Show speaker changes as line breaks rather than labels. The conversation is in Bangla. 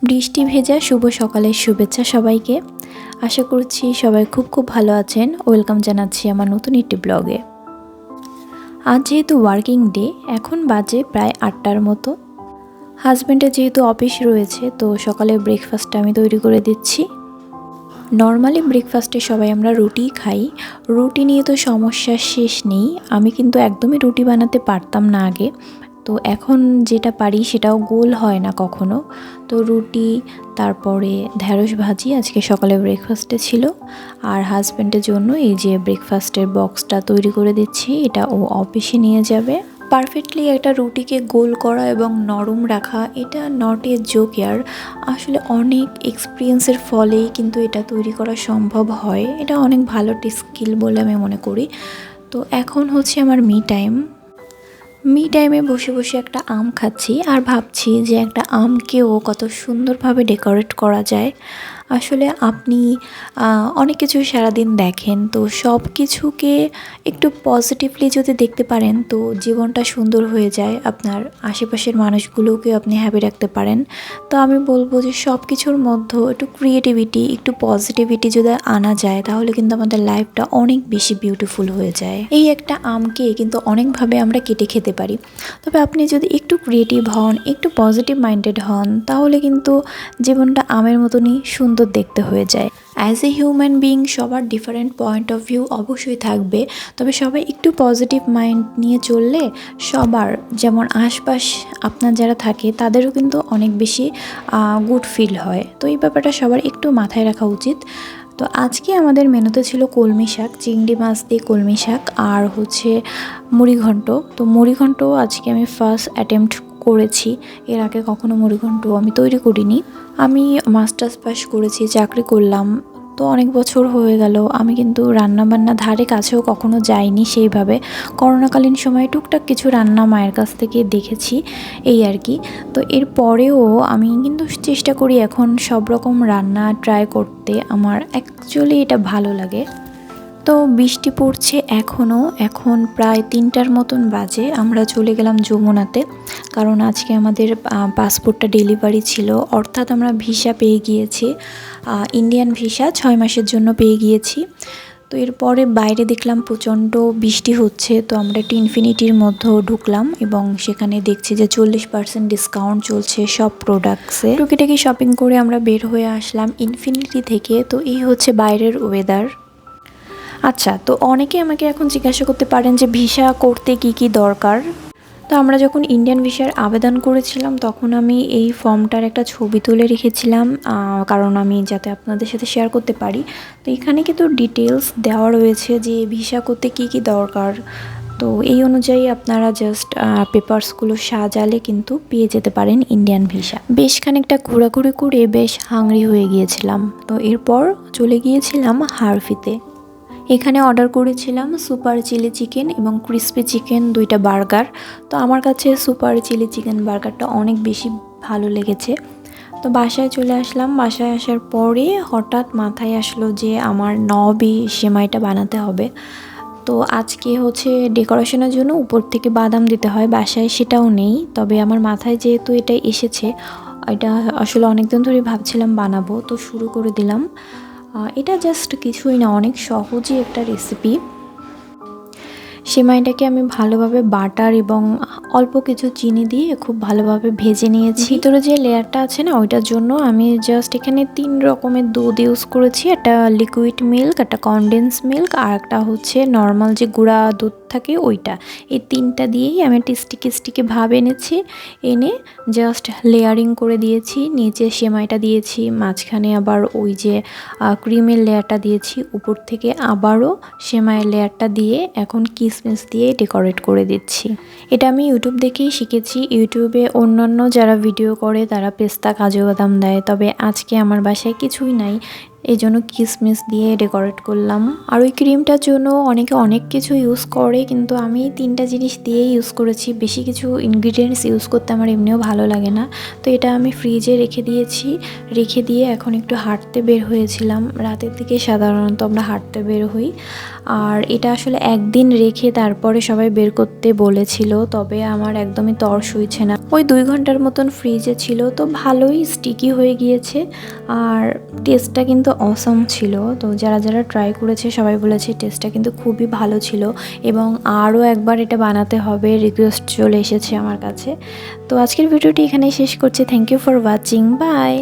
বৃষ্টি ভেজা শুভ সকালের শুভেচ্ছা সবাইকে। আশা করছি সবাই খুব ভালো আছেন। ওয়েলকাম জানাচ্ছি আমার নতুন একটি ব্লগে। আজ যেহেতু ওয়ার্কিং ডে, এখন বাজে প্রায় 8টার মতো। হাজব্যান্ডের যেহেতু অফিস রয়েছে, তো সকালে ব্রেকফাস্টটা আমি তৈরি করে দিচ্ছি। নর্মালি ব্রেকফাস্টে সবাই আমরা রুটি খাই। রুটি নিয়ে তো সমস্যার শেষ নেই। আমি কিন্তু একদমই রুটি বানাতে পারতাম না আগে, তো এখন যেটা পারি সেটাও গোল হয় না কখনো। তো রুটি, তারপরে ঢ্যাঁড়স ভাজি আজকে সকালে ব্রেকফাস্টে ছিল। আর হাজব্যান্ডের জন্য এই যে ব্রেকফাস্টের বক্সটা তৈরি করে দিচ্ছি, এটা ও অফিসে নিয়ে যাবে। পারফেক্টলি একটা রুটিকে গোল করা এবং নরম রাখা, এটা নট এ জোকেয়ার। আসলে অনেক এক্সপিরিয়েন্সের ফলেই কিন্তু এটা তৈরি করা সম্ভব হয়। এটা অনেক ভালো স্কিল বলে আমি মনে করি। তো এখন হচ্ছে আমার মি টাইমে বসে বসে একটা আম খাচ্ছি আর ভাবছি যে একটা আমকেও কত সুন্দরভাবে ডেকোরেট করা যায়। আসলে আপনি অনেক কিছু সারাদিন দেখেন, তো সব কিছুকে একটু পজিটিভলি যদি দেখতে পারেন তো জীবনটা সুন্দর হয়ে যায়। আপনার আশেপাশের মানুষগুলোকে আপনি হ্যাপি রাখতে পারেন। তো আমি বলবো যে সব কিছুর মধ্যে একটু ক্রিয়েটিভিটি, একটু পজিটিভিটি যদি আনা যায়, তাহলে কিন্তু আমাদের লাইফটা অনেক বেশি বিউটিফুল হয়ে যায়। এই একটা আমকে কিন্তু অনেকভাবে আমরা কেটে খেতে পারি, তবে আপনি যদি একটু ক্রিয়েটিভ হন, একটু পজিটিভ মাইন্ডেড হন, তাহলে কিন্তু জীবনটা আমের মতনই সুন্দর দেখতে হয়ে যায়। অ্যাজ এ হিউম্যান বিইং সবার ডিফারেন্ট পয়েন্ট অফ ভিউ অবশ্যই থাকবে, তবে সবাই একটু পজিটিভ মাইন্ড নিয়ে চললে সবার, যেমন আশপাশ আপনার যারা থাকে তাদেরও কিন্তু অনেক বেশি গুড ফিল হয়। তো এই ব্যাপারটা সবার একটু মাথায় রাখা উচিত। তো আজকে আমাদের মেনুতে ছিল কলমি শাক, চিংড়ি মাছ দিয়ে কলমি শাক, আর হচ্ছে মুড়িঘণ্ট। তো মুড়িঘণ্ট আজকে আমি ফার্স্ট অ্যাটেম্প্ট করেছি। এর আগে কখনো মুড়িঘণ্ট আমি তৈরি করিনি। আমি মাস্টার্স পাস করেছি, চাকরি করলাম, তো অনেক বছর হয়ে গেল। আমি কিন্তু রান্নাবান্না ধারে কাছেও কখনো যাইনি সেইভাবে। করোনাকালীন সময়ে টুকটাক কিছু রান্না মায়ের কাছ থেকে দেখেছি, এই আর কি। তো এরপরেও আমি কিন্তু চেষ্টা করি এখন সব রকম রান্না ট্রাই করতে। আমার অ্যাকচুয়ালি এটা ভালো লাগে। তো বৃষ্টি পড়ছে এখন প্রায় 3টার মতন বাজে। আমরা চলে গেলাম যমুনাতে, কারণ আজকে আমাদের পাসপোর্টটা ডেলিভারি ছিল, অর্থাৎ আমরা ভিসা পেয়ে গিয়েছি, ইন্ডিয়ান ভিসা 6 মাসের জন্য পেয়ে গিয়েছি। তো এরপরে বাইরে দেখলাম প্রচণ্ড বৃষ্টি হচ্ছে, তো আমরা একটা ইনফিনিটির মধ্যে ঢুকলাম এবং সেখানে দেখছি যে 40% ডিসকাউন্ট চলছে সব প্রোডাক্টসে। টুকিটাকি শপিং করে আমরা বের হয়ে আসলাম ইনফিনিটি থেকে। তো এই হচ্ছে বাইরের ওয়েদার। আচ্ছা, তো অনেকে আমাকে এখন জিজ্ঞাসা করতে পারেন যে ভিসা করতে কি দরকার। তো আমরা যখন ইন্ডিয়ান ভিসার আবেদন করেছিলাম তখন আমি এই ফর্মটার একটা ছবি তুলে রেখেছিলাম, কারণ আমি যাতে আপনাদের সাথে শেয়ার করতে পারি। তো এখানে কিন্তু ডিটেলস দেওয়া রয়েছে যে ভিসা করতে কি দরকার। তো এই অনুযায়ী আপনারা জাস্ট পেপারসগুলো সাজালে কিন্তু পেয়ে যেতে পারেন ইন্ডিয়ান ভিসা। বেশ খানিকটা ঘোরাঘুরি করে বেশ হাংরি হয়ে গিয়েছিলাম। তো এরপর চলে গিয়েছিলাম হারফিতে। এখানে অর্ডার করেছিলাম সুপার চিলি চিকেন এবং ক্রিসপি চিকেন, 2টা বার্গার। তো আমার কাছে সুপার চিলি চিকেন বার্গারটা অনেক বেশি ভালো লেগেছে। তো বাসায় চলে আসলাম। বাসায় আসার পরে হঠাৎ মাথায় আসলো যে আমার নবি সেমাইটা বানাতে হবে। তো আজকে হচ্ছে ডেকোরেশনের জন্য উপর থেকে বাদাম দিতে হয়, বাসায় সেটাও নেই। তবে আমার মাথায় যেহেতু এটা এসেছে, এটা আসলে অনেকদিন ধরে ভাবছিলাম বানাবো, তো শুরু করে দিলাম। এটা জাস্ট কিছুই না, অনেক সহজই একটা রেসিপি। সেমাইটাকে আমি ভালোভাবে বাটার এবং অল্প কিছু চিনি দিয়ে খুব ভালোভাবে ভেজে নিয়েছি। ভিতরে যে লেয়ারটা আছে না, ওইটার জন্য আমি জাস্ট এখানে 3 রকমের দুধ ইউজ করেছি। একটা লিকুইড মিল্ক, একটা কনডেন্স মিল্ক, আর একটা হচ্ছে নর্মাল যে গুঁড়া দুধ থাকে ওইটা। এই 3টা দিয়েই আমি একটা স্টিকি ভাব এনেছি। এনে জাস্ট লেয়ারিং করে দিয়েছি। নিচে সেমাইটা দিয়েছি, মাঝখানে আবার ওই যে ক্রিমের লেয়ারটা দিয়েছি, উপর থেকে আবারও সেমাইয়ের লেয়ারটা দিয়ে এখন কিসমিস দিয়ে ডেকোরেট করে দিচ্ছি। এটা আমি ইউটিউব দেখেই শিখেছি। ইউটিউবে অন্যান্য যারা ভিডিও করে তারা পেস্তা কাজু বাদাম দেয়, তবে আজকে আমার বাসায় কিছুই নাই, এই জন্য কিসমিস দিয়ে ডেকোরেট করলাম। আর ওই ক্রিমটার জন্য অনেকে অনেক কিছু ইউজ করে, কিন্তু আমি 3টা জিনিস দিয়েই ইউজ করেছি। বেশি কিছু ইনগ্রিডিয়েন্টস ইউজ করতে আমার এমনিও ভালো লাগে না। তো এটা আমি ফ্রিজে রেখে দিয়েছি। রেখে দিয়ে এখন একটু হাঁটতে বের হয়েছিলাম। রাতের দিকে সাধারণত আমরা হাঁটতে বের হই। আর এটা আসলে একদিন রেখে তারপরে সবাই বের করতে বলেছিল, তবে আমার একদমই তর সইছে না। ওই 2 ঘন্টার মতন ফ্রিজে ছিল, তো ভালোই স্টিকি হয়ে গিয়েছে। আর টেস্টটা কিন্তু অসম ছিল। তো যারা যারা ট্রাই করেছে সবাই বলেছে টেস্টটা কিন্তু খুবই ভালো ছিল, এবং আরও একবার এটা বানাতে হবে রিকোয়েস্ট চলে এসেছে আমার কাছে। তো আজকের ভিডিওটি এখানেই শেষ করছি। Thank you for watching, by.